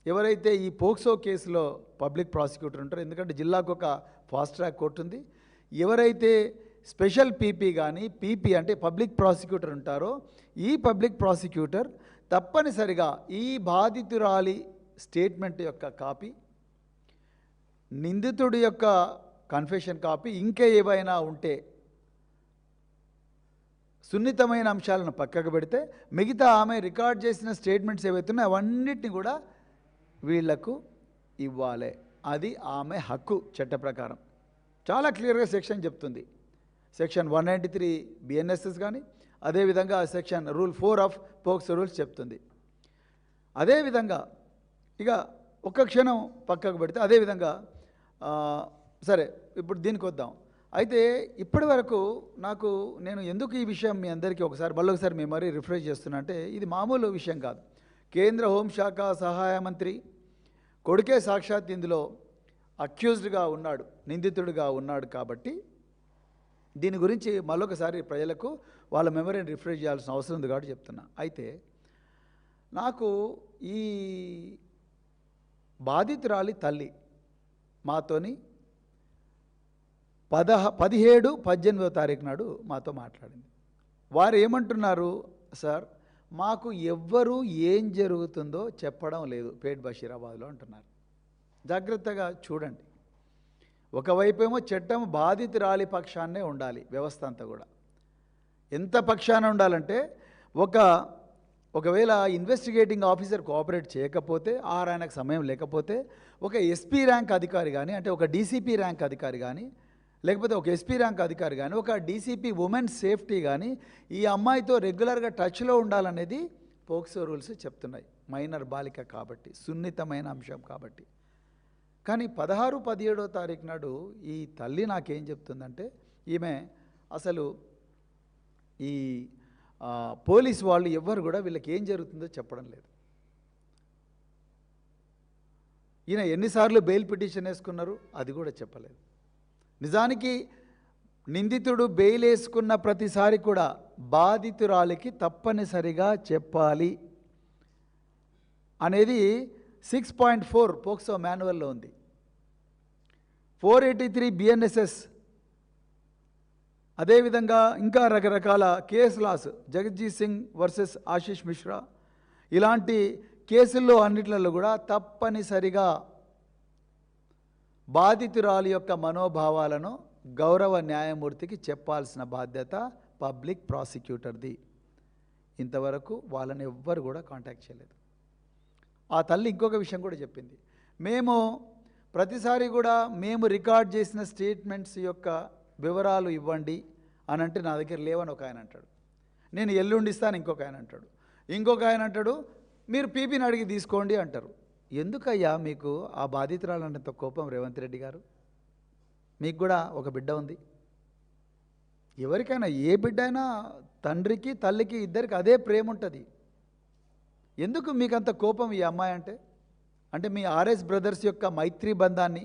ఎవరైతే ఈ పోక్సో కేసులో పబ్లిక్ ప్రాసిక్యూటర్ ఉంటారో, ఎందుకంటే జిల్లాకు ఒక ఫాస్ట్ ట్రాక్ కోర్టు ఉంది, ఎవరైతే స్పెషల్ పీపీ కానీ పీపీ అంటే పబ్లిక్ ప్రాసిక్యూటర్ ఉంటారో, ఈ పబ్లిక్ ప్రాసిక్యూటర్ తప్పనిసరిగా ఈ బాధితురాలి స్టేట్మెంట్ యొక్క కాపీ, నిందితుడి యొక్క కన్ఫెషన్ కాపీ, ఇంకా ఏవైనా ఉంటే సున్నితమైన అంశాలను పక్కకు పెడితే మిగతా ఆమె రికార్డ్ చేసిన స్టేట్మెంట్స్ ఏవైతే ఉన్నాయో అవన్నిటిని కూడా వీళ్లకు ఇవ్వాలి. అది ఆమె హక్కు చట్ట ప్రకారం. చాలా క్లియర్గా సెక్షన్ చెప్తుంది. సెక్షన్ 193 బిఎన్ఎస్ఎస్ కానీ, అదేవిధంగా section rule 4 of POCSO rules చెప్తుంది. అదేవిధంగా ఇక ఒక్క క్షణం పక్కకు పెడితే అదేవిధంగా సరే ఇప్పుడు దీనికి వద్దాం. అయితే ఇప్పటి వరకు నేను ఎందుకు ఈ విషయం మీ అందరికీ మళ్ళొకసారి మెమరీ రిఫ్రెష్ చేస్తున్నా అంటే, ఇది మామూలు విషయం కాదు. కేంద్ర హోంశాఖ సహాయ మంత్రి కొడుకే సాక్షాత్ ఇందులో అక్యూజ్డ్గా ఉన్నాడు, నిందితుడిగా ఉన్నాడు. కాబట్టి దీని గురించి మళ్ళొకసారి ప్రజలకు వాళ్ళ మెమరీని రిఫ్రెష్ చేయాల్సిన అవసరం ఉంది కాబట్టి చెప్తున్నా. అయితే నాకు ఈ బాధితురాలి తల్లి మాతోని 17-18వ తారీఖు నాడు మాతో మాట్లాడింది. వారు ఏమంటున్నారు, సార్ మాకు ఎవ్వరూ ఏం జరుగుతుందో చెప్పడం లేదు పేట్ బషీరాబాద్లో అంటున్నారు. జాగ్రత్తగా చూడండి. ఒకవైపేమో చట్టం బాధితురాలి పక్షాన్నే ఉండాలి, వ్యవస్థ అంతా కూడా ఎంత పక్షాన ఉండాలంటే, ఒకవేళ ఇన్వెస్టిగేటింగ్ ఆఫీసర్ కోఆపరేట్ చేయకపోతే, ఆయనకు సమయం లేకపోతే ఒక ఎస్పీ ర్యాంక్ అధికారి కానీ, అంటే ఒక డీసీపీ ర్యాంక్ అధికారి కానీ, లేకపోతే ఒక ఎస్పీ ర్యాంక్ అధికారి కానీ, ఒక డీసీపీ ఉమెన్ సేఫ్టీ కానీ ఈ అమ్మాయితో రెగ్యులర్గా టచ్లో ఉండాలనేది పోక్సో రూల్స్ చెప్తున్నాయి. మైనర్ బాలిక కాబట్టి, సున్నితమైన అంశం కాబట్టి. కానీ 16-17వ తారీఖు నాడు ఈ తల్లి నాకేం చెప్తుందంటే, ఈమె అసలు ఈ పోలీస్ వాళ్ళు ఎవ్వరు కూడా వీళ్ళకి ఏం జరుగుతుందో చెప్పడం లేదు. ఈయన ఎన్నిసార్లు బెయిల్ పిటిషన్ వేసుకున్నారు అది కూడా చెప్పలేదు. నిజానికి నిందితుడు బెయిల్ వేసుకున్న ప్రతిసారి కూడా బాధితురాలికి తప్పనిసరిగా చెప్పాలి అనేది 6.4 పోక్సో మాన్యువల్లో ఉంది. 483 బిఎన్ఎస్ఎస్, అదేవిధంగా ఇంకా రకరకాల case laws, Jagjeet Singh versus Ashish Mishra, ఇలాంటి కేసుల్లో అన్నిట్లలో కూడా తప్పనిసరిగా బాధితురాలి యొక్క మనోభావాలను గౌరవ న్యాయమూర్తికి చెప్పాల్సిన బాధ్యత పబ్లిక్ ప్రాసిక్యూటర్ది. ఇంతవరకు వాళ్ళని ఎవ్వరు కూడా కాంటాక్ట్ చేయలేదు. ఆ తల్లి ఇంకొక విషయం కూడా చెప్పింది, మేము ప్రతిసారి కూడా మేము రికార్డ్ చేసిన స్టేట్మెంట్స్ యొక్క వివరాలు ఇవ్వండి అని అంటే నా దగ్గర లేవని ఒక ఆయన అంటాడు, నేను ఎల్లుండి ఇస్తాను ఇంకొక ఆయన అంటాడు, ఇంకొక ఆయన అంటాడు మీరు పీపీని అడిగి తీసుకోండి అంటారు. ఎందుకయ్యా మీకు ఆ బాధితురాలంత కోపం రేవంత్ రెడ్డి గారు? మీకు కూడా ఒక బిడ్డ ఉంది. ఎవరికైనా ఏ బిడ్డ అయినా తండ్రికి తల్లికి ఇద్దరికి అదే ప్రేమ ఉంటుంది. ఎందుకు మీకు అంత కోపం ఈ అమ్మాయి అంటే మీ ఆర్ఎస్ బ్రదర్స్ యొక్క మైత్రి బంధాన్ని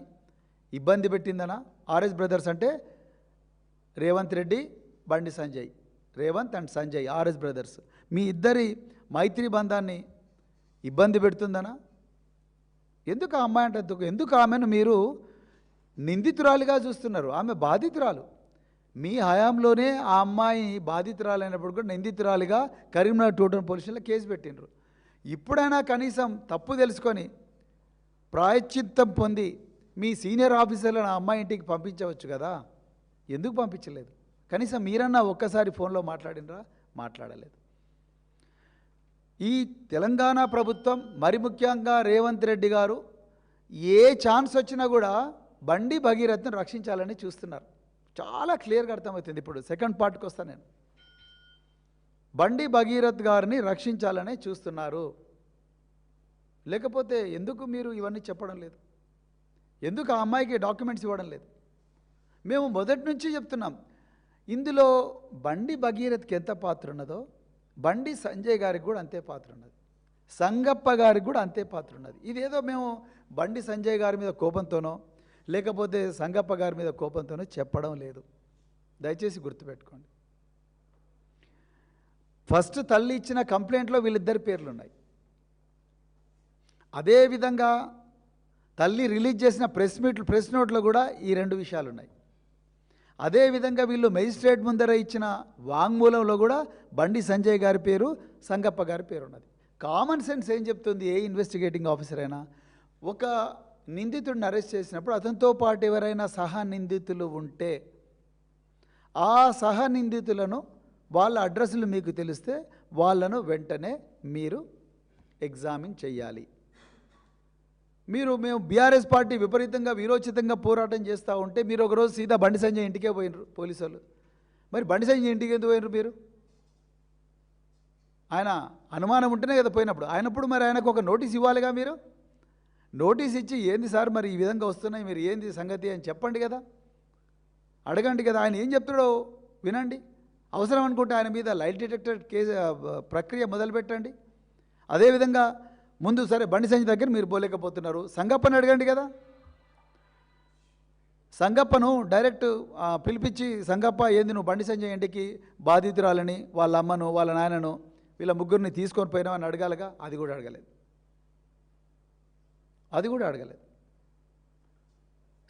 ఇబ్బంది పెట్టిందనా? ఆర్ఎస్ బ్రదర్స్ అంటే Revanth Reddy, Bandi Sanjay, Revanth and Sanjay RS brothers. మీ ఇద్దరి మైత్రి బంధాన్ని ఇబ్బంది పెడుతుందనా? ఎందుకు ఆ అమ్మాయి అంటే ఎందుకు ఆమెను మీరు నిందితురాలిగా చూస్తున్నారు? ఆమె బాధితురాలు. మీ హయాంలోనే ఆ అమ్మాయి బాధితురాలైనప్పుడు కూడా నిందితురాలిగా కరీంనగర్ 2 టౌన్ పోలీసులో కేసు పెట్టినరు. ఇప్పుడైనా కనీసం తప్పు తెలుసుకొని ప్రాయశ్చిత్తం పొంది మీ సీనియర్ ఆఫీసర్లను ఆ అమ్మాయి ఇంటికి పంపించవచ్చు కదా, ఎందుకు పంపించలేదు? కనీసం మీరన్నా ఒక్కసారి ఫోన్లో మాట్లాడినరా? మాట్లాడలేదు. ఈ తెలంగాణ ప్రభుత్వం మరి ముఖ్యంగా రేవంత్ రెడ్డి గారు ఏ ఛాన్స్ వచ్చినా కూడా బండి భగీరథ్ను రక్షించాలని చూస్తున్నారు. చాలా క్లియర్గా అర్థమవుతుంది. ఇప్పుడు సెకండ్ పార్ట్కి వస్తాను నేను. బండి భగీరథ్ గారిని రక్షించాలనే చూస్తున్నారు. లేకపోతే ఎందుకు మీరు ఇవన్నీ చెప్పడం లేదు? ఎందుకు ఆ అమ్మాయికి డాక్యుమెంట్స్ ఇవ్వడం లేదు? మేము మొదటి నుంచి చెప్తున్నాం, ఇందులో బండి భగీరథ్కి ఎంత పాత్ర ఉన్నదో బండి సంజయ్ గారికి కూడా అంతే పాత్ర ఉన్నది, సంగప్ప గారికి కూడా అంతే పాత్ర ఉన్నది. ఇదేదో మేము బండి సంజయ్ గారి మీద కోపంతోనో లేకపోతే సంగప్ప గారి మీద కోపంతోనో చెప్పడం లేదు. దయచేసి గుర్తుపెట్టుకోండి. ఫస్ట్ తల్లి ఇచ్చిన కంప్లైంట్లో వీళ్ళిద్దరి పేర్లు ఉన్నాయి. అదేవిధంగా తల్లి రిలీజ్ చేసిన ప్రెస్ నోట్లో కూడా ఈ రెండు విషయాలు ఉన్నాయి. అదేవిధంగా వీళ్ళు మెజిస్ట్రేట్ ముందర ఇచ్చిన వాంగ్మూలంలో కూడా బండి సంజయ్ గారి పేరు, సంగప్ప గారి పేరు ఉన్నది. కామన్ సెన్స్ ఏం చెప్తుంది? ఏ ఇన్వెస్టిగేటింగ్ ఆఫీసర్ అయినా ఒక నిందితుడిని అరెస్ట్ చేసినప్పుడు అతనితో పాటు ఎవరైనా సహా నిందితులు ఉంటే ఆ సహా నిందితులను వాళ్ళ అడ్రస్లు మీకు తెలిస్తే వాళ్ళను వెంటనే మీరు ఎగ్జామిన్ చేయాలి. మేము బీఆర్ఎస్ పార్టీ విపరీతంగా వీరోచితంగా పోరాటం చేస్తూ ఉంటే మీరు ఒకరోజు సీదా బండి సంజయ్ ఇంటికే పోయినరు పోలీసు వాళ్ళు. మరి బండి సంజయ్ ఇంటికి ఎందుకు పోయినరు మీరు? ఆయన అనుమానం ఉంటేనే కదా పోయినప్పుడు. ఆయనప్పుడు మరి ఆయనకు ఒక నోటీస్ ఇవ్వాలిగా. మీరు నోటీస్ ఇచ్చి ఏంది సార్ మరి ఈ విధంగా వస్తున్నాయి, మీరు ఏంది సంగతి అని చెప్పండి కదా, అడగండి కదా. ఆయన ఏం చెప్తాడో వినండి. అవసరం అనుకుంటే ఆయన మీద లైట్ డిటెక్టర్ కేసు ప్రక్రియ మొదలుపెట్టండి. అదేవిధంగా ముందు సరే బండి సంజయ్ దగ్గర మీరు పోలేకపోతున్నారు, సంగప్పని అడగండి కదా. సంగప్పను డైరెక్ట్ పిలిపించి, సంగప్ప ఏంది నువ్వు బండి సంజయ్ ఇంటికి బాధితురాలని వాళ్ళ అమ్మను వాళ్ళ నాయనను వీళ్ళ ముగ్గురిని తీసుకొని పోయినావు అని అడగాలిగా. అది కూడా అడగలేదు.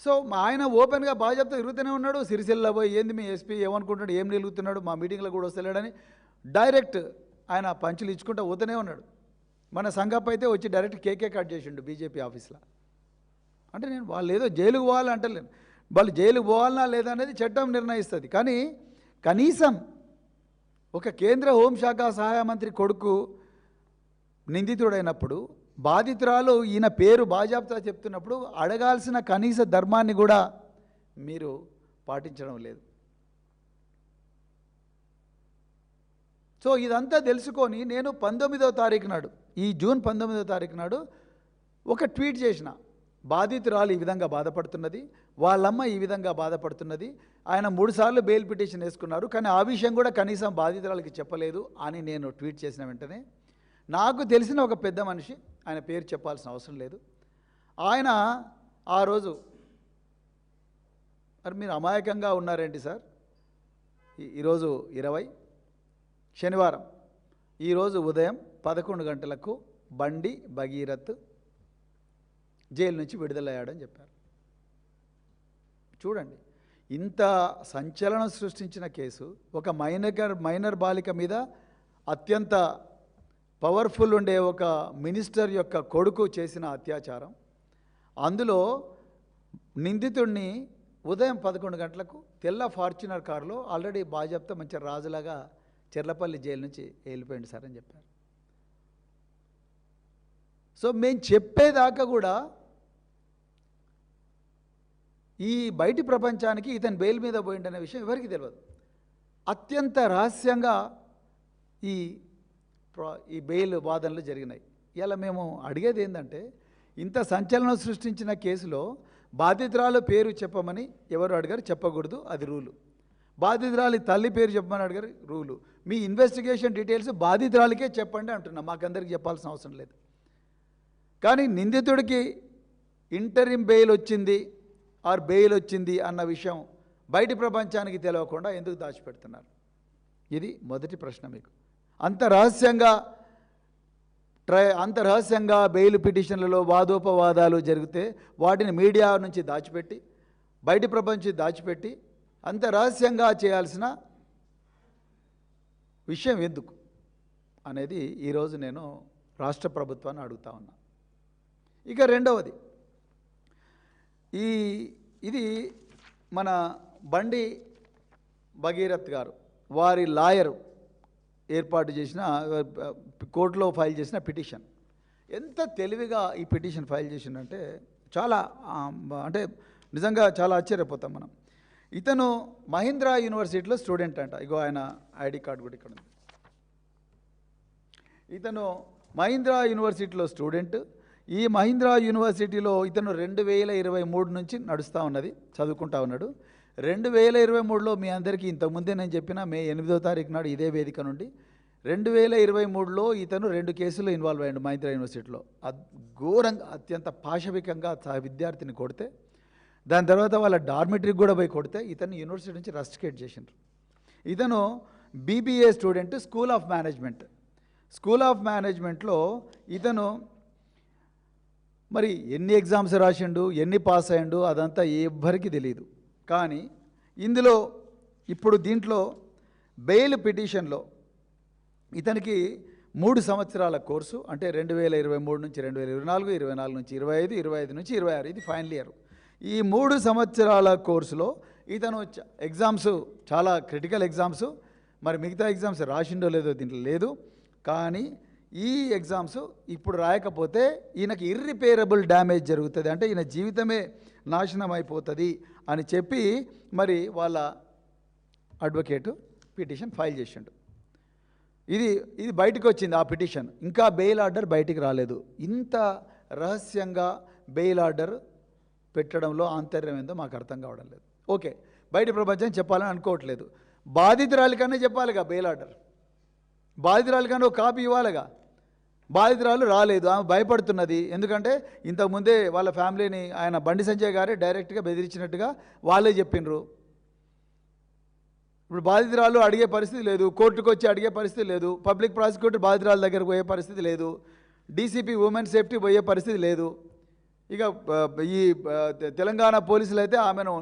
సో మా ఆయన ఓపెన్గా బాగా చెప్తే తిరుగుతూనే ఉన్నాడు. సిరిసిల్ల పోయి ఏంది మీ ఎస్పీ ఏమనుకుంటున్నాడు, ఏం నిలుగుతున్నాడు, మా మీటింగ్లో కూడా వస్తలేడని డైరెక్ట్ ఆయన పంచులు ఇచ్చుకుంటూ పోతూనే ఉన్నాడు. మన సంగప్ప అయితే వచ్చి డైరెక్ట్ కేకే కట్ చేసిండు బీజేపీ ఆఫీస్లో. అంటే నేను వాళ్ళు ఏదో జైలుకు పోవాలంటలేను, వాళ్ళు జైలుకు పోవాలన్నా లేదా అనేది చట్టం నిర్ణయిస్తుంది. కానీ కనీసం ఒక కేంద్ర హోంశాఖ సహాయ మంత్రి కొడుకు నిందితుడైనప్పుడు బాధితురాలు ఈయన పేరు బాజాబ్తా చెప్తున్నప్పుడు అడగాల్సిన కనీస ధర్మాన్ని కూడా మీరు పాటించడం లేదు. సో ఇదంతా తెలుసుకొని నేను 19వ తారీఖు నాడు, ఈ జూన్ 19వ తారీఖు నాడు ఒక ట్వీట్ చేసిన. బాధితురాలు ఈ విధంగా బాధపడుతున్నది, వాళ్ళమ్మ ఈ విధంగా బాధపడుతున్నది, ఆయన 3 సార్లు బెయిల్ పిటిషన్ వేసుకున్నారు, కానీ ఆ విషయం కూడా కనీసం బాధితురాలకి చెప్పలేదు అని నేను ట్వీట్ చేసిన వెంటనే నాకు తెలిసిన ఒక పెద్ద మనిషి, ఆయన పేరు చెప్పాల్సిన అవసరం లేదు, ఆయన ఆ రోజు మరి మీరు అమాయకంగా ఉన్నారేంటి సార్, ఈరోజు 20 శనివారం, ఈరోజు ఉదయం 11 గంటలకు బండి భగీరథ్ జైలు నుంచి విడుదలయ్యాడని చెప్పారు. చూడండి, ఇంత సంచలనం సృష్టించిన కేసు, ఒక మైనర్ బాలిక మీద అత్యంత పవర్ఫుల్ ఉండే ఒక మినిస్టర్ యొక్క కొడుకు చేసిన అత్యాచారం, అందులో నిందితుడిని ఉదయం 11 గంటలకు తెల్ల ఫార్చునర్ కారులో ఆల్రెడీ బాజాబ్తా మంచి రాజులాగా చెర్లపల్లి జైలు నుంచి వెళ్ళిపోయింది సార్ అని చెప్పారు. సో మేము చెప్పేదాకా కూడా ఈ బయటి ప్రపంచానికి ఇతను బెయిల్ మీద పోయిండనే విషయం ఎవరికి తెలియదు. అత్యంత రహస్యంగా ఈ బెయిల్ వాదనలు జరిగినాయి. ఇలా మేము అడిగేది ఏంటంటే, ఇంత సంచలనం సృష్టించిన కేసులో బాధితురాలు పేరు చెప్పమని ఎవరు అడిగారు, చెప్పకూడదు, అది రూలు. బాధితురాలి తల్లి పేరు చెప్పమని అడిగారు, రూలు. మీ ఇన్వెస్టిగేషన్ డీటెయిల్స్ బాధితురాలికే చెప్పండి అంటున్నా, మాకందరికి చెప్పాల్సిన అవసరం లేదు. కానీ నిందితుడికి ఇంటరిమ్ బెయిల్ వచ్చింది ఆర్ బెయిల్ వచ్చింది అన్న విషయం బయటి ప్రపంచానికి తెలియకుండా ఎందుకు దాచిపెడుతున్నారు? ఇది మొదటి ప్రశ్న మీకు. అంత రహస్యంగా బెయిల్ పిటిషన్లలో వాదోపవాదాలు జరిగితే వాటిని మీడియా నుంచి దాచిపెట్టి, బయటి ప్రపంచం దాచిపెట్టి అంత రహస్యంగా చేయాల్సిన విషయం ఎందుకు అనేది ఈరోజు నేను రాష్ట్ర ప్రభుత్వాన్ని అడుగుతా ఉన్నా. ఇక రెండవది, ఇది మన బండి భగీరథ్ గారు వారి లాయరు ఏర్పాటు చేసిన కోర్టులో ఫైల్ చేసిన పిటిషన్. ఎంత తెలివిగా ఈ పిటిషన్ ఫైల్ చేసిందంటే చాలా అంటే నిజంగా చాలా ఆశ్చర్యపోతాం మనం. ఇతను మహీంద్రా యూనివర్సిటీలో స్టూడెంట్ అంట. ఇగో ఆయన ఐడి కార్డు కూడా ఇక్కడ ఉంది. ఇతను మహీంద్రా యూనివర్సిటీలో స్టూడెంట్. ఈ మహీంద్రా యూనివర్సిటీలో ఇతను 2023 నుంచి నడుస్తూ ఉన్నది, చదువుకుంటా ఉన్నాడు. 2023లో మీ అందరికీ ఇంతకుముందే నేను చెప్పిన మే 8వ తారీఖు నాడు ఇదే వేదిక నుండి 2023లో ఇతను 2 కేసుల్లో ఇన్వాల్వ్ అయ్యాడు మహీంద్రా యూనివర్సిటీలో. ఘోరంగా అత్యంత పాశవికంగా విద్యార్థిని కొడితే, దాని తర్వాత వాళ్ళ డార్మిటరీకి కూడా పోయి కొడితే ఇతను యూనివర్సిటీ నుంచి రస్టికేట్ చేసిండ్రు. ఇతను బీబీఏ స్టూడెంట్, స్కూల్ ఆఫ్ మేనేజ్మెంట్లో ఇతను మరి ఎన్ని ఎగ్జామ్స్ రాసిండు, ఎన్ని పాస్ అయ్యిండు అదంతా ఎవ్వరికి తెలియదు. కానీ ఇందులో ఇప్పుడు దీంట్లో బెయిల్ పిటిషన్లో ఇతనికి 3 సంవత్సరాల కోర్సు, అంటే 2023 నుంచి 2024, 24 నుంచి 25, 25 నుంచి 26, ఇది ఫైనల్ ఇయర్. ఈ 3 సంవత్సరాల కోర్సులో ఇతను ఎగ్జామ్స్ చాలా క్రిటికల్ ఎగ్జామ్స్, మరి మిగతా ఎగ్జామ్స్ రాసిండో లేదో దీంట్లో లేదు. కానీ ఈ ఎగ్జామ్స్ ఇప్పుడు రాయకపోతే ఈయనకి ఇర్రిపేరబుల్ డ్యామేజ్ జరుగుతుంది, అంటే ఈయన జీవితమే నాశనం అయిపోతుంది అని చెప్పి మరి వాళ్ళ అడ్వకేటు పిటిషన్ ఫైల్ చేసిండు. ఇది బయటకు వచ్చింది ఆ పిటిషన్. ఇంకా బెయిల్ ఆర్డర్ బయటికి రాలేదు. ఇంత రహస్యంగా బెయిల్ ఆర్డర్ పెట్టడంలో ఆంతర్యం ఏందో మాకు అర్థం కావడం లేదు. ఓకే, బయట ప్రపంచం చెప్పాలని అనుకోవట్లేదు. బాధితురాలికన్నా చెప్పాలిగా బెయిల్ ఆర్డర్, బాధితురాలికన్నా ఒక కాపీ ఇవ్వాలిగా. బాధితురాలు రాలేదు, ఆమె భయపడుతున్నది. ఎందుకంటే ఇంతకుముందే వాళ్ళ ఫ్యామిలీని ఆయన బండి సంజయ్ గారే డైరెక్ట్గా బెదిరించినట్టుగా వాళ్ళే చెప్పిండ్రు. ఇప్పుడు బాధితురాలు అడిగే పరిస్థితి లేదు, కోర్టుకు వచ్చి అడిగే పరిస్థితి లేదు, పబ్లిక్ ప్రాసిక్యూటర్ బాధితురాల దగ్గరకు పోయే పరిస్థితి లేదు, డీసీపీ ఉమెన్ సేఫ్టీ పోయే పరిస్థితి లేదు. ఇక ఈ తెలంగాణ పోలీసులు అయితే ఆమెను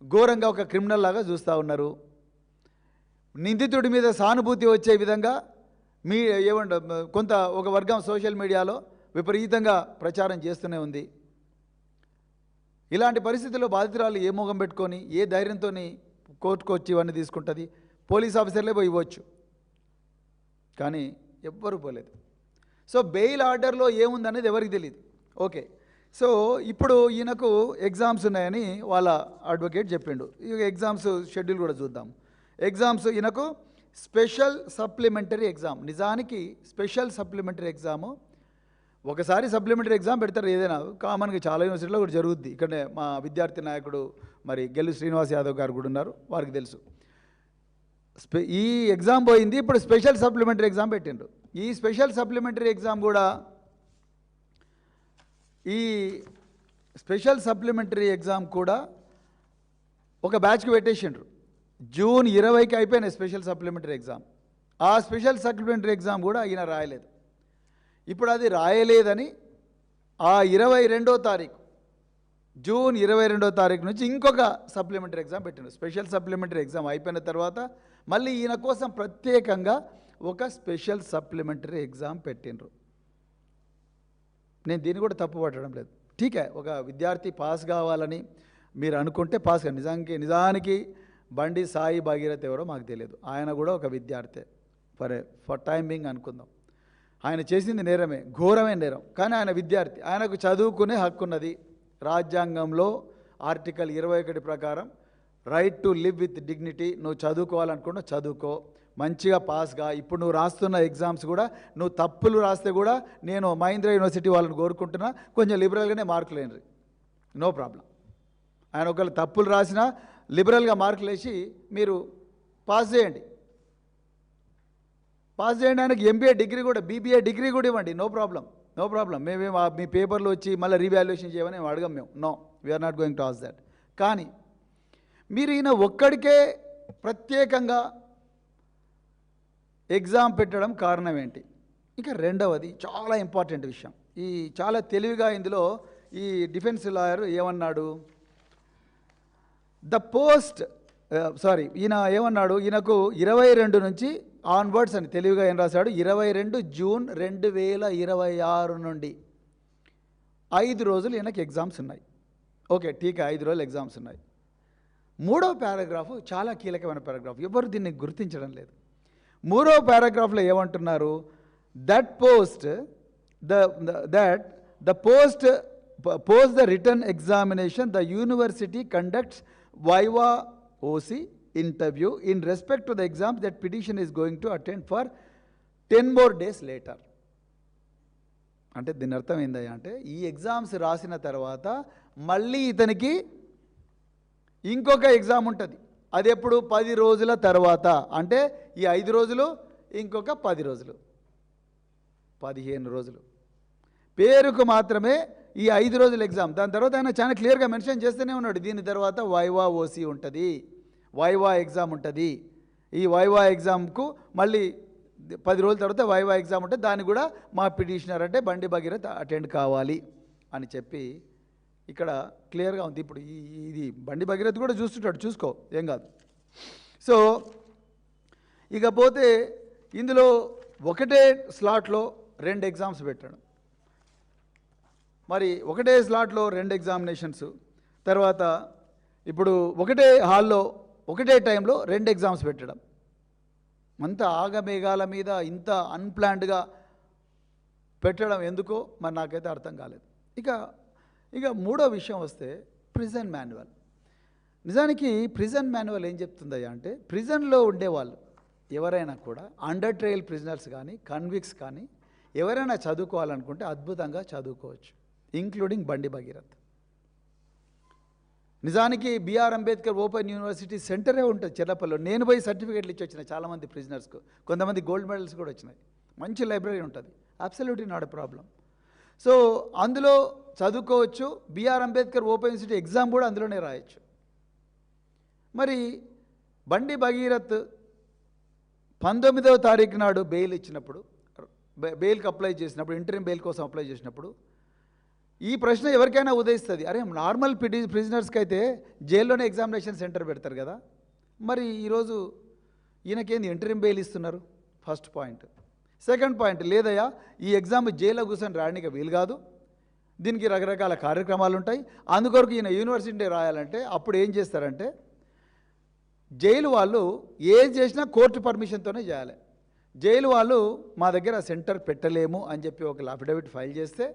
ఘోరంగా ఒక క్రిమినల్ లాగా చూస్తూ ఉన్నారు. నిందితుడి మీద సానుభూతి వచ్చే విధంగా కొంత ఒక వర్గం సోషల్ మీడియాలో విపరీతంగా ప్రచారం చేస్తూనే ఉంది. ఇలాంటి పరిస్థితుల్లో బాధితురాలు ఏ మోగం పెట్టుకొని ఏ ధైర్యంతో కోర్టుకు వచ్చి ఇవన్నీ తీసుకుంటుంది? పోలీస్ ఆఫీసర్లే పోయి ఇవ్వచ్చు, కానీ ఎవ్వరూ పోలేదు. సో బెయిల్ ఆర్డర్లో ఏముందనేది ఎవరికి తెలియదు. ఓకే, సో ఇప్పుడు ఈయనకు ఎగ్జామ్స్ ఉన్నాయని వాళ్ళ అడ్వకేట్ చెప్పిండు. ఇక ఎగ్జామ్స్ షెడ్యూల్ కూడా చూద్దాం. ఎగ్జామ్స్ ఈయనకు స్పెషల్ సప్లిమెంటరీ ఎగ్జామ్. నిజానికి స్పెషల్ సప్లిమెంటరీ ఎగ్జాము ఒకసారి సప్లిమెంటరీ ఎగ్జామ్ పెడతారు, ఏదైనా కామన్గా చాలా యూనివర్సిటీలో కూడా జరుగుద్ది. ఇక్కడనే మా విద్యార్థి నాయకుడు మరి గెల్లు శ్రీనివాస్ యాదవ్ గారు కూడా ఉన్నారు, వారికి తెలుసు. ఈ ఎగ్జామ్ పోయింది, ఇప్పుడు స్పెషల్ సప్లిమెంటరీ ఎగ్జామ్ పెట్టిండ్రు. ఈ స్పెషల్ సప్లిమెంటరీ ఎగ్జామ్ కూడా ఒక బ్యాచ్కి పెట్టేసిండ్రు. జూన్ 20కి అయిపోయినాయి స్పెషల్ సప్లిమెంటరీ ఎగ్జామ్. ఆ స్పెషల్ సప్లిమెంటరీ ఎగ్జామ్ కూడా ఈయన రాయలేదు. ఇప్పుడు అది రాయలేదని ఆ 22వ తారీఖు, జూన్ 22వ తారీఖు నుంచి ఇంకొక సప్లిమెంటరీ ఎగ్జామ్ పెట్టిండ్రు. స్పెషల్ సప్లిమెంటరీ ఎగ్జామ్ అయిపోయిన తర్వాత మళ్ళీ ఈయన కోసం ప్రత్యేకంగా ఒక స్పెషల్ సప్లిమెంటరీ ఎగ్జామ్ పెట్టిండ్రు. నేను దీన్ని కూడా తప్పు పట్టడం లేదు. ఠీకే, ఒక విద్యార్థి పాస్ కావాలని మీరు అనుకుంటే పాస్ కాదు. నిజానికి బండి సాయి భాగీరథ్ ఎవరో మాకు తెలియదు, ఆయన కూడా ఒక విద్యార్థి. ఫర్ టైం బీయింగ్ అనుకుందాం. ఆయన చేసింది నేరమే, ఘోరమైన నేరం, కానీ ఆయన విద్యార్థి, ఆయనకు చదువుకునే హక్కు ఉన్నది. రాజ్యాంగంలో ఆర్టికల్ 21 ప్రకారం right to live with dignity. నువ్వు చదువుకోవాలనుకున్నా చదువుకో, మంచిగా పాస్గా. ఇప్పుడు నువ్వు రాస్తున్న ఎగ్జామ్స్ కూడా నువ్వు తప్పులు రాస్తే కూడా నేను మహేంద్ర యూనివర్సిటీ వాళ్ళని కోరుకుంటున్నా, కొంచెం లిబరల్గానే మార్కులు వేయండి, నో ప్రాబ్లం. ఆయన ఒకవేళ తప్పులు రాసినా లిబరల్గా మార్కులు వేసి మీరు పాస్ చేయండి. ఆయనకి ఎంబీఏ డిగ్రీ కూడా, బీబీఏ డిగ్రీ కూడా ఇవ్వండి, నో ప్రాబ్లం. మేమేం మీ పేపర్లో వచ్చి మళ్ళీ రీవాల్యుయేషన్ చేయమని మేము అడగం. మేము no, we are not going to ask that. కానీ మీరు ఈయన ఒక్కడికే ప్రత్యేకంగా ఎగ్జామ్ పెట్టడం కారణం ఏంటి? ఇంకా రెండవది చాలా ఇంపార్టెంట్ విషయం. ఈ చాలా తెలివిగా ఇందులో ఈ డిఫెన్స్ లాయర్ ఏమన్నాడు, ఈయన ఏమన్నాడు, ఈయనకు 22 నుంచి ఆన్వర్డ్స్ అని తెలివిగా ఏం రాశాడు, 22 జూన్ 2026 నుండి 5 రోజులు ఈయనకి ఎగ్జామ్స్ ఉన్నాయి. ఓకే, టీకా, 5 రోజులు ఎగ్జామ్స్ ఉన్నాయి. 3వ పారాగ్రాఫ్ చాలా కీలకమైన పారాగ్రాఫ్, ఎవరు దీన్ని గుర్తించడం లేదు. 3వ పారాగ్రాఫ్లో ఏమంటున్నారు, post the written examination the university conducts viva OC interview in respect to the exams that petition is going to attend for 10 more days later. అంటే దీని అర్థం ఏందయ్యా అంటే, ఈ ఎగ్జామ్స్ రాసిన తర్వాత మళ్ళీ ఇతనికి ఇంకొక ఎగ్జామ్ ఉంటుంది. అది ఎప్పుడు? 10 రోజుల తర్వాత. అంటే ఈ 5 రోజులు ఇంకొక 10 రోజులు, 15 రోజులు. పేరుకు మాత్రమే ఈ 5 రోజుల ఎగ్జామ్. దాని తర్వాత ఆయన చాలా క్లియర్గా మెన్షన్ చేస్తూనే ఉన్నాడు, దీని తర్వాత వైవా OC ఉంటుంది, వైవా ఎగ్జామ్ ఉంటుంది. ఈ వైవా ఎగ్జామ్కు మళ్ళీ 10 రోజుల తర్వాత వైవా ఎగ్జామ్ ఉంటుంది, దాన్ని కూడా మా పిటిషనర్ అంటే బండి భగీరథ్ అటెండ్ కావాలి అని చెప్పి ఇక్కడ క్లియర్గా ఉంది. ఇప్పుడు ఇది బండి భగీరథ్ కూడా చూస్తుంటాడు, చూసుకో, ఏం కాదు. సో ఇకపోతే ఇందులో ఒకటే స్లాట్లో 2 ఎగ్జామ్స్ పెట్టాడు. మరి ఒకటే స్లాట్లో 2 ఎగ్జామినేషన్స్, తర్వాత ఇప్పుడు ఒకటే హాల్లో ఒకటే టైంలో 2 ఎగ్జామ్స్ పెట్టడం, అంత ఆగమేఘాల మీద ఇంత అన్ప్లాన్డ్గా పెట్టడం ఎందుకో మరి నాకైతే అర్థం కాలేదు. ఇక మూడో విషయం వస్తే ప్రిజన్ మాన్యువల్. నిజానికి ప్రిజన్ మాన్యువల్ ఏం చెప్తుందయ్యా అంటే, ప్రిజన్లో ఉండేవాళ్ళు ఎవరైనా కూడా అండర్ ట్రయల్ ప్రిజనర్స్ కానీ కన్విక్స్ కానీ ఎవరైనా చదువుకోవాలనుకుంటే అద్భుతంగా చదువుకోవచ్చు, ఇంక్లూడింగ్ బండి భగీరథ్. నిజానికి బిఆర్ అంబేద్కర్ ఓపెన్ యూనివర్సిటీ సెంటరే ఉంటుంది చెర్లపల్లిలో. నేను పోయి సర్టిఫికేట్లు ఇచ్చి వచ్చిన చాలామంది ప్రిజనర్స్కు, కొంతమంది గోల్డ్ మెడల్స్ కూడా వచ్చినాయి. మంచి లైబ్రరీ ఉంటుంది, absolutely not a problem. So అందులో చదువుకోవచ్చు. BR Ambedkar open university exam కూడా అందులోనే రాయొచ్చు. మరి బండి భగీరథ్ 19వ తారీఖు నాడు బెయిల్ ఇచ్చినప్పుడు, బెయిల్కి అప్లై చేసినప్పుడు, ఇంటరిమ్ బెయిల్ కోసం అప్లై చేసినప్పుడు ఈ ప్రశ్న ఎవరికైనా ఉదయిస్తుంది, అరే నార్మల్ ప్రిజనర్స్కి అయితే జైల్లోనే ఎగ్జామినేషన్ సెంటర్ పెడతారు కదా, మరి ఈరోజు ఈయనకేంది ఇంటరిమ్ బెయిల్ ఇస్తున్నారు? First point. సెకండ్ పాయింట్, లేదయ్యా ఈ ఎగ్జామ్ జైల్లో కూర్చొని రాయడానికి వీలు కాదు, దీనికి రకరకాల కార్యక్రమాలు ఉంటాయి, అందుకొరకు ఈయన యూనివర్సిటీ రాయాలంటే అప్పుడు ఏం చేస్తారంటే, జైలు వాళ్ళు ఏం చేసినా కోర్టు పర్మిషన్తోనే చేయాలి. జైలు వాళ్ళు మా దగ్గర సెంటర్ పెట్టలేము అని చెప్పి ఒక అఫిడవిట్ ఫైల్ చేస్తే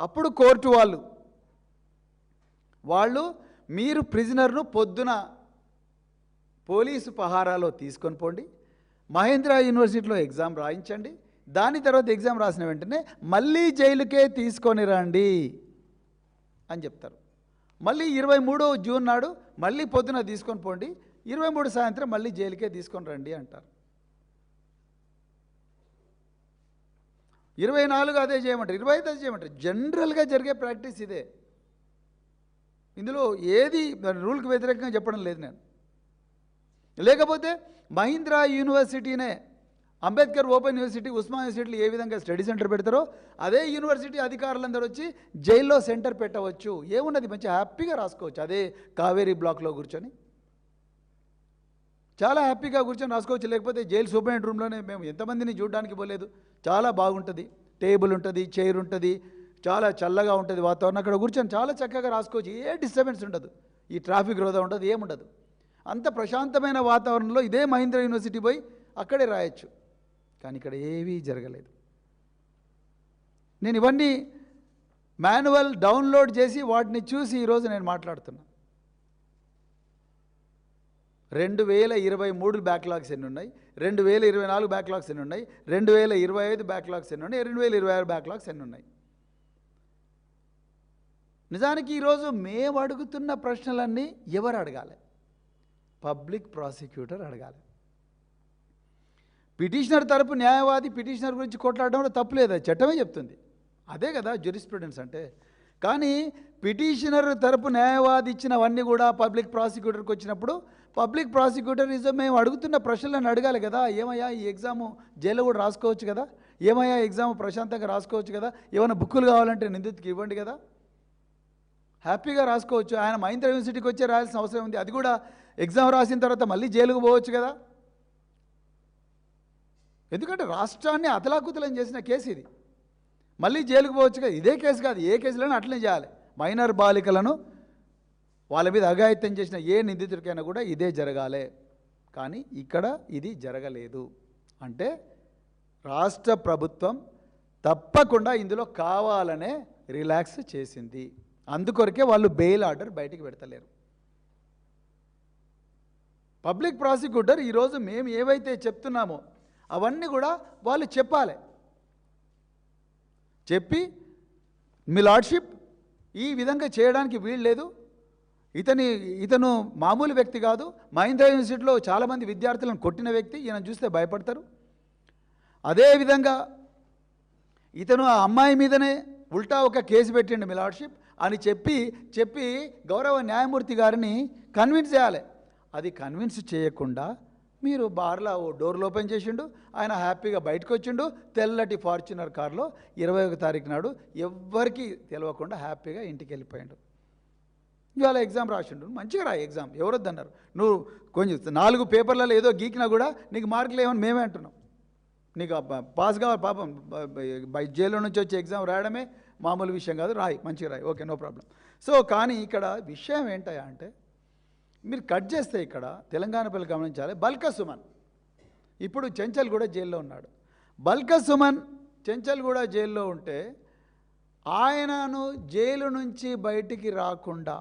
అప్పుడు కోర్టు వాళ్ళు మీరు ప్రిజనర్ను పొద్దున పోలీసు పహారాలో తీసుకొని పోండి, మహేంద్ర యూనివర్సిటీలో ఎగ్జామ్ రాయించండి, దాని తర్వాత ఎగ్జామ్ రాసిన వెంటనే మళ్ళీ జైలుకే తీసుకొని రండి అని చెప్తారు. మళ్ళీ 23 జూన్ నాడు మళ్ళీ పొద్దున తీసుకొని పోండి, 23 సాయంత్రం మళ్ళీ జైలుకే తీసుకొని రండి అంటారు. 24 అదే చేయమంటారు, 25 అదే చేయమంటారు. జనరల్గా జరిగే ప్రాక్టీస్ ఇదే. ఇందులో ఏది రూల్కి వ్యతిరేకంగా చెప్పడం లేదు నేను. లేకపోతే మహీంద్రా యూనివర్సిటీనే అంబేద్కర్ ఓపెన్ యూనివర్సిటీ, ఉస్మాన్ యూనివర్సిటీలు ఏ విధంగా స్టడీ సెంటర్ పెడతారో అదే యూనివర్సిటీ అధికారులందరూ వచ్చి జైల్లో సెంటర్ పెట్టవచ్చు. ఏమున్నది, మంచి హ్యాపీగా రాసుకోవచ్చు. అదే కావేరీ బ్లాక్లో కూర్చొని చాలా హ్యాపీగా కూర్చొని రాసుకోవచ్చు. లేకపోతే జైలు సూపరింటెండెంట్ రూమ్లోనే, మేము ఎంతమందిని చూడడానికి పోలేదు, చాలా బాగుంటుంది, టేబుల్ ఉంటుంది, చైర్ ఉంటుంది, చాలా చల్లగా ఉంటుంది వాతావరణం, అక్కడ కూర్చొని చాలా చక్కగా రాసుకోవచ్చు. ఏ డిస్టర్బెన్స్ ఉండదు, ఈ ట్రాఫిక్ రోధ ఉండదు, ఏముండదు. అంత ప్రశాంతమైన వాతావరణంలో ఇదే మహీంద్ర యూనివర్సిటీ పోయి అక్కడే రాయొచ్చు. కానీ ఇక్కడ ఏవీ జరగలేదు. నేను ఇవన్నీ మాన్యువల్ డౌన్లోడ్ చేసి వాటిని చూసి ఈరోజు నేను మాట్లాడుతున్నా. 2023 బ్యాక్లాగ్స్ ఎన్ని ఉన్నాయి, 2024 బ్యాక్లాగ్స్ ఎన్ని ఉన్నాయి, 2025 బ్యాక్లాగ్స్ ఎన్ని ఉన్నాయి, 2026 బ్యాక్లాగ్స్ ఎన్ని ఉన్నాయి. నిజానికి ఈరోజు మేము అడుగుతున్న ప్రశ్నలన్నీ ఎవరు అడగాలి? పబ్లిక్ ప్రాసిక్యూటర్ అడగాలి. పిటిషనర్ తరపు న్యాయవాది పిటిషనర్ గురించి కొట్లాడడంలో తప్పులేదు, చట్టమే చెప్తుంది, అదే కదా జ్యూరిస్ప్రుడెన్స్ అంటే. కానీ పిటిషనర్ తరపు న్యాయవాది ఇచ్చినవన్నీ కూడా పబ్లిక్ ప్రాసిక్యూటర్కి వచ్చినప్పుడు పబ్లిక్ ప్రాసిక్యూటర్ మేము అడుగుతున్న ప్రశ్నలను అడగాలి కదా. ఏమయ్యా ఈ ఎగ్జాము జైల్లో కూడా రాసుకోవచ్చు కదా, ఏమయ్యా ఎగ్జామ్ ప్రశాంతంగా రాసుకోవచ్చు కదా, ఏమైనా బుక్కులు కావాలంటే నిందితుడికి ఇవ్వండి కదా, హ్యాపీగా రాసుకోవచ్చు. ఆయన మహీంద్ర యూనివర్సిటీకి వచ్చే రాయాల్సిన అవసరం ఉంది, అది కూడా ఎగ్జామ్ రాసిన తర్వాత మళ్ళీ జైలుకు పోవచ్చు కదా. ఎందుకంటే రాష్ట్రాన్ని అతలాకుతలం చేసిన కేసు ఇది, మళ్ళీ జైలుకు పోవచ్చు కదా. ఇదే కేసు కాదు, ఏ కేసులను అట్లనే చేయాలి. మైనర్ బాలికలను వాళ్ళ మీద అఘాయిత్యం చేసిన ఏ నిందితుడికైనా కూడా ఇదే జరగాలి. కానీ ఇక్కడ ఇది జరగలేదు. అంటే రాష్ట్ర ప్రభుత్వం తప్పకుండా ఇందులో కావాలనే రిలాక్స్ చేసింది. అందుకొరకే వాళ్ళు బెయిల్ ఆర్డర్ బయటికి పెడతలేరు. పబ్లిక్ ప్రాసిక్యూటర్ ఈరోజు మేము ఏవైతే చెప్తున్నామో అవన్నీ కూడా వాళ్ళు చెప్పాలి. చెప్పి మీ లార్డ్షిప్ ఈ విధంగా చేయడానికి వీలు లేదు, ఇతను మామూలు వ్యక్తి కాదు, మహీంద్రా యూనివర్సిటీలో చాలామంది విద్యార్థులను కొట్టిన వ్యక్తి, ఈయన చూస్తే భయపడతారు. అదేవిధంగా ఇతను ఆ అమ్మాయి మీదనే ఉల్టా ఒక కేసు పెట్టిండు మీ లార్డ్షిప్ అని చెప్పి గౌరవ న్యాయమూర్తి గారిని కన్విన్స్ చేయాలి. అది కన్విన్స్ చేయకుండా మీరు బార్లో డోర్లు ఓపెన్ చేసిండు, ఆయన హ్యాపీగా బయటకు వచ్చిండు, తెల్లటి ఫార్చునర్ కారులో 21 తారీఖు నాడు ఎవ్వరికి తెలియకుండా హ్యాపీగా ఇంటికి వెళ్ళిపోయాడు. ఇవాళ ఎగ్జామ్ రాసిండు, మంచిగా రాయి ఎగ్జామ్, ఎవరొద్దన్నారు. నువ్వు కొంచెం 4 పేపర్లలో ఏదో గీకినా కూడా నీకు మార్కులు ఏమని మేమే అంటున్నాం. నీకు పాస్ కావాలి పాపం, జైల్లో నుంచి వచ్చి ఎగ్జామ్ రాయడమే మామూలు విషయం కాదు, రాయి మంచిగా రాయి, ఓకే నో ప్రాబ్లం. సో కానీ ఇక్కడ విషయం ఏంటయ్యా అంటే, మీరు కట్ చేస్తే ఇక్కడ తెలంగాణ పిల్లలు గమనించాలి. బల్క సుమన్ ఇప్పుడు చెంచల్ కూడా జైల్లో ఉన్నాడు. బల్క సుమన్ చెంచల్ కూడా జైల్లో ఉంటే ఆయనను జైలు నుంచి బయటికి రాకుండా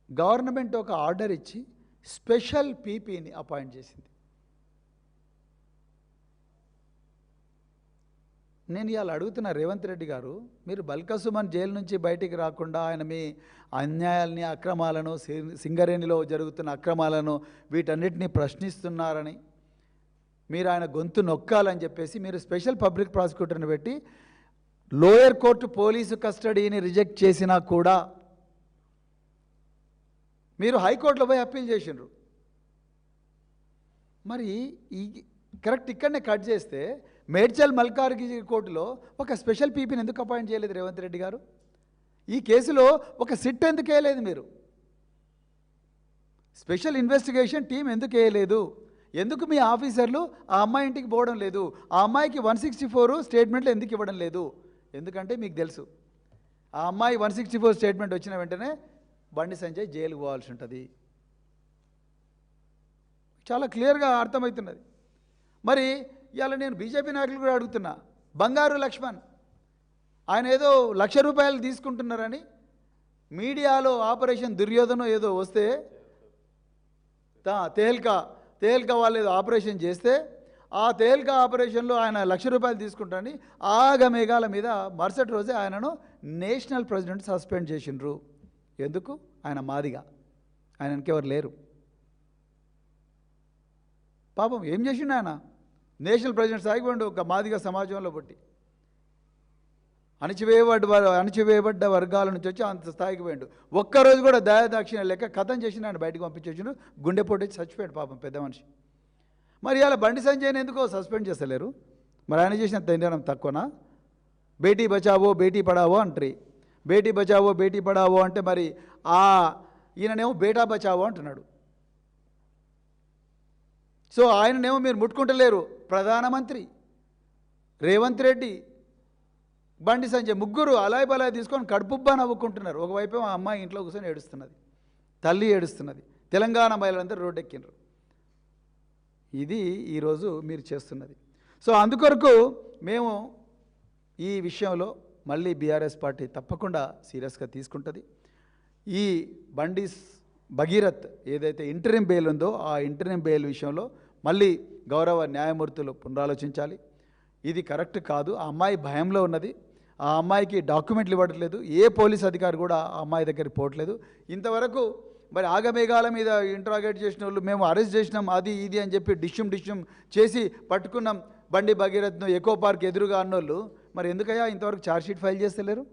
గవర్నమెంట్ ఒక ఆర్డర్ ఇచ్చి స్పెషల్ పీపీని అపాయింట్ చేసింది. నేను ఇవాళ అడుగుతున్న రేవంత్ రెడ్డి గారు, మీరు బల్క సుమన్ జైలు నుంచి బయటికి రాకుండా ఆయన మీ అన్యాయాల్ని, అక్రమాలను, సింగరేణిలో జరుగుతున్న అక్రమాలను వీటన్నిటిని ప్రశ్నిస్తున్నారని, మీరు ఆయన గొంతు నొక్కాలని చెప్పేసి మీరు స్పెషల్ పబ్లిక్ ప్రాసిక్యూటర్ని పెట్టి లోయర్ కోర్టు పోలీసు కస్టడీని రిజెక్ట్ చేసినా కూడా మీరు హైకోర్టులో పోయి అప్పీల్ చేసిండ్రు. మరి ఈ కరెక్ట్ ఇక్కడనే కట్ చేస్తే మేడ్చల్ మల్కార్గిరి కోర్టులో ఒక స్పెషల్ పీపీని ఎందుకు అపాయింట్ చేయలేదు రేవంత్ రెడ్డి గారు? ఈ కేసులో ఒక సిట్ ఎందుకు వేయలేదు? మీరు స్పెషల్ ఇన్వెస్టిగేషన్ టీం ఎందుకు వేయలేదు? ఎందుకు మీ ఆఫీసర్లు ఆ అమ్మాయి ఇంటికి పోవడం లేదు? ఆ అమ్మాయికి 164 స్టేట్మెంట్లు ఎందుకు ఇవ్వడం లేదు? ఎందుకంటే మీకు తెలుసు ఆ అమ్మాయి 164 స్టేట్మెంట్ వచ్చిన వెంటనే బండి సంజయ్ జైలుకు పోవాల్సి ఉంటుంది. చాలా క్లియర్గా అర్థమవుతున్నది. మరి ఇవాళ నేను బీజేపీ నాయకులు కూడా అడుగుతున్నా, బంగారు లక్ష్మణ్ ఆయన ఏదో ₹1,00,000 తీసుకుంటున్నారని మీడియాలో ఆపరేషన్ దుర్యోధన ఏదో వస్తే తేల్కా వాళ్ళు ఏదో ఆపరేషన్ చేస్తే ఆ తేల్కా ఆపరేషన్లో ఆయన ₹1,00,000 తీసుకుంటారని ఆగమేఘాల మీద మరుసటి రోజే ఆయనను నేషనల్ ప్రెసిడెంట్ సస్పెండ్ చేసిండ్రు. ఎందుకు? ఆయన మాదిగా, ఆయనకి ఎవరు లేరు. పాపం ఏం చేసిండు ఆయన? నేషనల్ ప్రెసిడెంట్ సాగిపోయిండు ఒక మాదిగా సమాజంలో బట్టి. అణచివేయబడ్డ వర్గాల నుంచి వచ్చి అంత స్థాయికి పోయిండు. ఒక్కరోజు కూడా దయాదాక్షిణ లెక్క కథం చేసిన ఆయన బయటకు పంపించేసిండు. గుండెపోటు వచ్చి చచ్చిపోయాడు పాపం పెద్ద మనిషి. మరి ఇలా బండి సంజయ్ని ఎందుకో సస్పెండ్ చేస్తలేరు? మరి ఆయన చేసిన తినడం తక్కువనా? బేటీ బచావో బేటీ పడావో అంటారు. బేటీ బచావో బేటీ పడావో అంటే మరి ఈయననేమో బేటా బచావో అంటున్నాడు. సో ఆయననేమో మీరు ముట్టుకుంటలేరు. ప్రధానమంత్రి రేవంత్ రెడ్డి, బండి సంజయ్ ముగ్గురు అలాయ్ బలాయ్ తీసుకొని కడుపుబ్బా నవ్వుకుంటున్నారు. ఒకవైపు ఆ అమ్మాయి ఇంట్లో కూర్చొని ఏడుస్తున్నది, తల్లి ఏడుస్తున్నది, తెలంగాణ మహిళలందరూ రోడ్డెక్కినరు. ఇది ఈరోజు మీరు చేస్తున్నది. సో అందుకొరకు మేము ఈ విషయంలో మళ్ళీ బీఆర్ఎస్ పార్టీ తప్పకుండా సీరియస్గా తీసుకుంటుంది. ఈ బండి భగీరథ్ ఏదైతే ఇంటరిం బెయిల్ ఉందో ఆ ఇంటరిం బెయిల్ విషయంలో మళ్ళీ గౌరవ న్యాయమూర్తులు పునరాలోచించాలి. ఇది కరెక్ట్ కాదు. ఆ అమ్మాయి భయంలో ఉన్నది. ఆ అమ్మాయికి డాక్యుమెంట్లు ఇవ్వట్లేదు. ఏ పోలీస్ అధికారి కూడా ఆ అమ్మాయి దగ్గరికి పోవట్లేదు. ఇంతవరకు మరి ఆగమేఘాల మీద ఇంట్రాగేట్ చేసిన వాళ్ళు మేము అరెస్ట్ చేసినాం అది ఇది అని చెప్పి డిష్యూమ్ చేసి పట్టుకున్నాం బండి భగీరథ్ను ఎకో పార్క్ ఎదురుగా అన్నోళ్ళు మరి ఎందుకయ్యా ఇంతవరకు ఛార్జ్షీట్ ఫైల్ చేస్తలేరు?